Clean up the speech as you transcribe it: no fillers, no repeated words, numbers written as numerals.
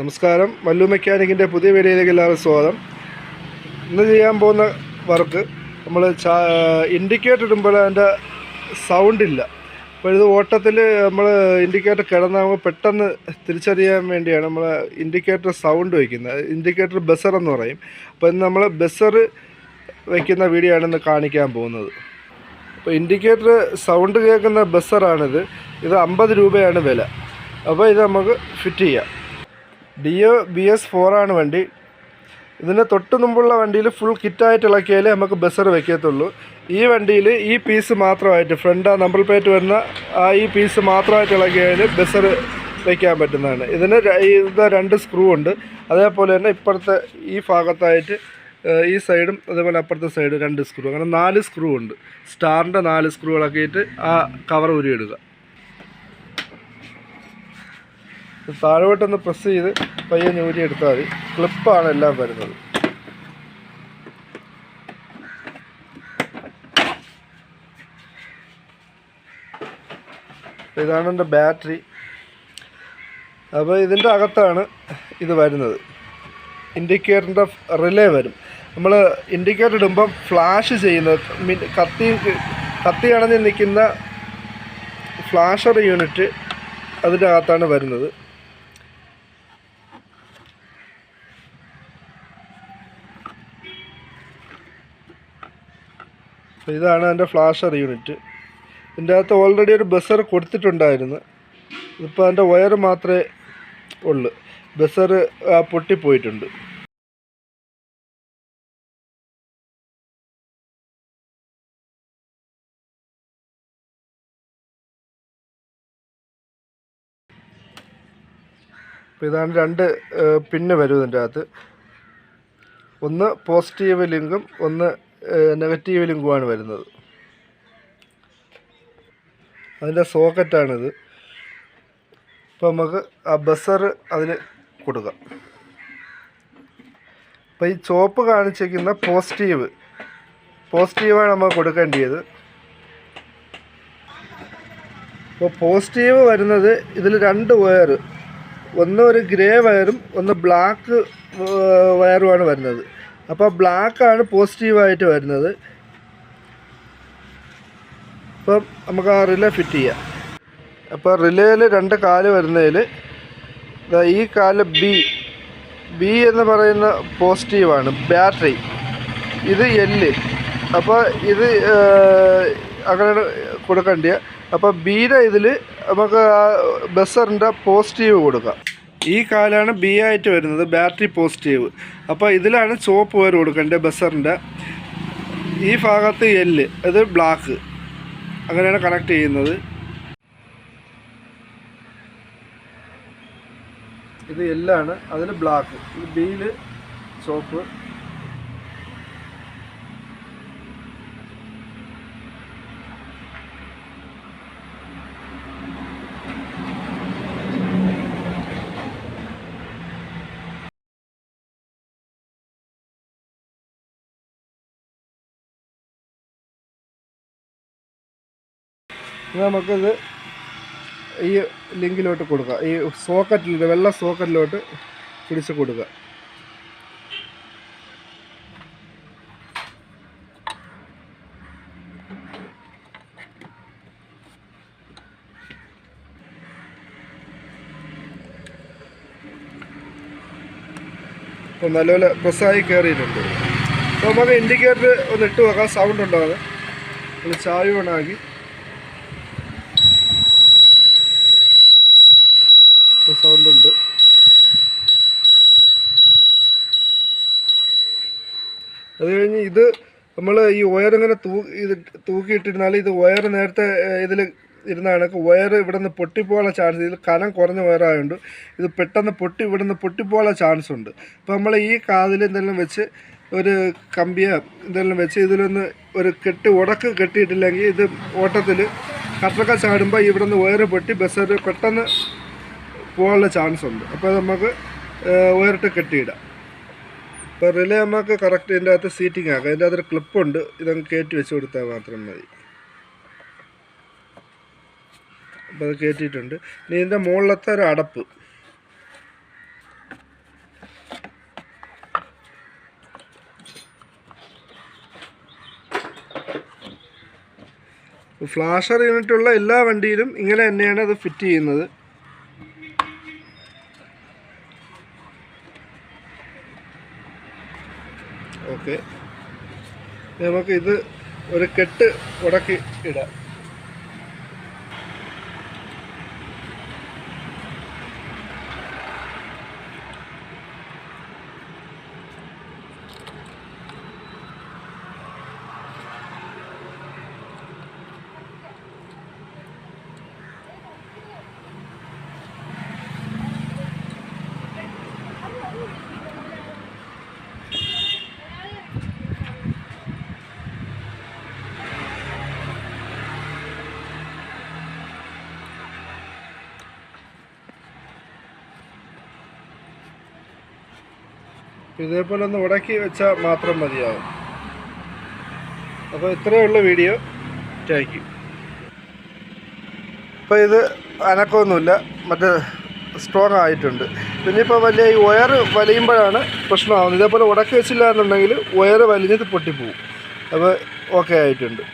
നമസ്കാരം. മല്ലു മെക്കാനിക്കിൻ്റെ പുതിയ വീഡിയോയിലേക്ക് എല്ലാവർക്കും സ്വാഗതം. ഇന്ന് ചെയ്യാൻ പോകുന്ന വർക്ക് നമ്മൾ ഇൻഡിക്കേറ്റർ ഇടുമ്പോൾ അതിൻ്റെ സൗണ്ടില്ല. അപ്പോൾ ഇത് ഓട്ടത്തിൽ നമ്മൾ ഇൻഡിക്കേറ്റർ കിടന്നാൽ നമുക്ക് പെട്ടെന്ന് തിരിച്ചറിയാൻ വേണ്ടിയാണ് നമ്മൾ ഇൻഡിക്കേറ്റർ സൗണ്ട് വയ്ക്കുന്നത്. ഇൻഡിക്കേറ്റർ ബസർ എന്ന് പറയും. അപ്പോൾ ഇന്ന് നമ്മൾ ബസർ വയ്ക്കുന്ന വീഡിയോ ആണ് ഇന്ന് കാണിക്കാൻ പോകുന്നത്. അപ്പോൾ ഇൻഡിക്കേറ്റർ സൗണ്ട് കേൾക്കുന്ന ബസറാണിത്. ഇത് 50 രൂപയാണ് വില. അപ്പോൾ ഇത് നമുക്ക് ഫിറ്റ് ചെയ്യാം. DO BS4 ആണ് വണ്ടി. ഇതിന് തൊട്ട് മുമ്പുള്ള വണ്ടിയിൽ ഫുൾ കിറ്റായിട്ട് ഇളക്കിയാലേ നമുക്ക് ബസർ വയ്ക്കത്തുള്ളൂ. ഈ വണ്ടിയിൽ ഈ പീസ് മാത്രമായിട്ട് ഫ്രണ്ട് നമ്പർ പ്ലേറ്റ് വരുന്ന ഈ പീസ് മാത്രമായിട്ട് ഇളക്കിയാൽ ബസർ വയ്ക്കാൻ പറ്റുന്നതാണ്. ഇതിന് ഇത് 2 സ്ക്രൂ ഉണ്ട്. അതേപോലെ തന്നെ ഇപ്പുറത്തെ ഈ ഭാഗത്തായിട്ട് ഈ സൈഡും അതേപോലെ അപ്പുറത്തെ സൈഡ് 2 സ്ക്രൂ, അങ്ങനെ 4 സ്ക്രൂ ഉണ്ട്. സ്റ്റാറിൻ്റെ 4 സ്ക്രൂ ഇളക്കിയിട്ട് ആ കവർ ഉരിയിടുക. താഴോട്ടൊന്ന് പ്രസ് ചെയ്ത് പയ്യെ ഞൂരി എടുത്താൽ മതി. ക്ലിപ്പാണ് എല്ലാം വരുന്നത്. ഇതാണ് എൻ്റെ ബാറ്ററി. അപ്പോൾ ഇതിൻ്റെ അകത്താണ് ഇത് വരുന്നത്. ഇൻഡിക്കേറ്ററിൻ്റെ റിലേ വരും. നമ്മൾ ഇൻഡിക്കേറ്റർ ഇടുമ്പം ഫ്ലാഷ് ചെയ്യുന്നത് കത്തി അണഞ്ഞ് നിൽക്കുന്ന ഫ്ലാഷർ യൂണിറ്റ് അതിൻ്റെ അകത്താണ് വരുന്നത്. ഇതാണ് എൻ്റെ ഫ്ലാഷർ യൂണിറ്റ്. ഇതിൻ്റെ അകത്ത് ഓൾറെഡി ഒരു ബസർ കൊടുത്തിട്ടുണ്ടായിരുന്നു. ഇതിപ്പോൾ അതിൻ്റെ വയർ മാത്രമേ ഉള്ളൂ. ബസർ പൊട്ടിപ്പോയിട്ടുണ്ട്. അപ്പോൾ ഇതാണ് 2 പിന്ന് വരും ഇതിൻ്റെ അകത്ത്. ഒന്ന് പോസിറ്റീവ് ലിങ്കും ഒന്ന് നെഗറ്റീവ് ലിങ്കുമാണ് വരുന്നത്. അതിൻ്റെ സോക്കറ്റാണിത്. ഇപ്പോൾ നമുക്ക് ആ ബസർ അതിന് കൊടുക്കാം. അപ്പോൾ ഈ ചോപ്പ് കാണിച്ചിരിക്കുന്ന പോസിറ്റീവാണ് നമ്മൾ കൊടുക്കേണ്ടത്. അപ്പോൾ പോസിറ്റീവ് വരുന്നത് ഇതിൽ 2 വയർ, ഒന്ന് ഒരു ഗ്രേ വയറും ഒന്ന് ബ്ലാക്ക് വയറുമാണ് വരുന്നത്. അപ്പോൾ ബ്ലാക്കാണ് പോസിറ്റീവായിട്ട് വരുന്നത്. അപ്പം നമുക്ക് ആ റിലേ ഫിറ്റ് ചെയ്യാം. അപ്പോൾ റിലേയിൽ 2 കാല് വരുന്നതിൽ ഈ കാല് ബി എന്ന് പറയുന്ന പോസിറ്റീവാണ് ബാറ്ററി. ഇത് L. അപ്പോൾ ഇത് അങ്ങനെ കൊടുക്കേണ്ട. അപ്പോൾ ബിയുടെ ഇതിൽ നമുക്ക് ആ ബസറിൻ്റെ പോസിറ്റീവ് കൊടുക്കാം. ഈ കാലാണ് B ആയിട്ട് വരുന്നത്, ബാറ്ററി പോസിറ്റീവ്. അപ്പോൾ ഇതിലാണ് ചുവപ്പ് വയർ കൊടുക്കേണ്ടത് ബസറിൻ്റെ. ഈ ഭാഗത്ത് L, ഇത് ബ്ലാക്ക്. അങ്ങനെയാണ് കണക്ട് ചെയ്യുന്നത്. ഇത് L ആണ്, അതിൽ ബ്ലാക്ക്. ഇത് Bയിൽ ചുവപ്പ്. നമുക്കിത് ഈ ലിങ്കിലോട്ട് കൊടുക്കാം. ഈ സോക്കറ്റിൽ, വെള്ള സോക്കറ്റിലോട്ട് പിടിച്ച് കൊടുക്കുക. അപ്പോൾ നല്ലപോലെ പ്രസ്സായി കയറിയിട്ടുണ്ട്. അപ്പോൾ നമുക്ക് ഇൻഡിക്കേറ്റർ ഒന്ന് ഇട്ട് നോക്കാം. സൗണ്ട് ഉണ്ടാകും. നമ്മൾ ചായ ഓണാക്കി സൗണ്ട് ഉണ്ട്. അത് കഴിഞ്ഞ് ഇത് നമ്മൾ ഈ വയർ ഇങ്ങനെ തൂക്കിയിട്ടിരുന്നാൽ ഇത് വയർ നേരത്തെ ഇതിൽ ഇരുന്നാണ് വയർ ഇവിടെ നിന്ന് പൊട്ടിപ്പോകാനുള്ള ചാൻസ്. ഇതിൽ കനം കുറഞ്ഞ വയറായതുകൊണ്ട് ഇത് പെട്ടെന്ന് ഇവിടുന്ന് പൊട്ടിപ്പോകാനുള്ള ചാൻസ് ഉണ്ട്. അപ്പോൾ നമ്മൾ ഈ കാതിൽ എന്തെങ്കിലും വെച്ച് ഒരു കമ്പിയോ എന്തെങ്കിലും വെച്ച് ഇതിലൊന്ന് ഒരു ഉടക്ക് കെട്ടിയിട്ടില്ലെങ്കിൽ ഇത് ഓട്ടത്തിൽ കട്ടൊക്കെ ചാടുമ്പോൾ ഇവിടുന്ന് വയർ പൊട്ടി ബസ്സർ പെട്ടെന്ന് പോകാനുള്ള ചാൻസ് ഉണ്ട്. അപ്പോൾ നമുക്ക് വയറിട്ട് കെട്ടിയിടാം. ഇപ്പോൾ റിലേ നമുക്ക് കറക്റ്റ് ഇതിൻ്റെ അകത്ത് സീറ്റിംഗ് ആക്കാം. ഇതിൻ്റെ അകത്തൊരു ക്ലിപ്പുണ്ട്. ഇതങ്ങ് കയറ്റി വെച്ച് കൊടുത്താൽ മാത്രം മതി. അപ്പോൾ അത് കയറ്റിയിട്ടുണ്ട്. ഇനി ഇതിൻ്റെ മുകളിലത്തെ ഒരു അടപ്പ്, ഫ്ലാഷർ യൂണിറ്റുള്ള എല്ലാ വണ്ടിയിലും ഇങ്ങനെ തന്നെയാണ് അത് ഫിറ്റ് ചെയ്യുന്നത്. ഓക്കെ, നമുക്ക് ഇത് ഒരു കെട്ട് ഉടക്കി ഇടാം. ഇതേപോലെ ഒന്ന് ഉടക്കി വെച്ചാൽ മാത്രം മതിയാവും. അപ്പോൾ ഇത്രയേ ഉള്ളൂ വീഡിയോ. Thank you. ഇപ്പോൾ ഇത് അനക്കമൊന്നുമില്ല, മറ്റേ സ്ട്രോങ് ആയിട്ടുണ്ട്. പിന്നെ ഇപ്പോൾ വലിയ ഈ വയർ വലിയുമ്പോഴാണ് പ്രശ്നമാകുന്നത്. ഇതേപോലെ ഉടക്കി വെച്ചില്ല എന്നുണ്ടെങ്കിൽ വയർ വലിഞ്ഞത് പൊട്ടിപ്പോവും. അപ്പോൾ ഓക്കെ ആയിട്ടുണ്ട്.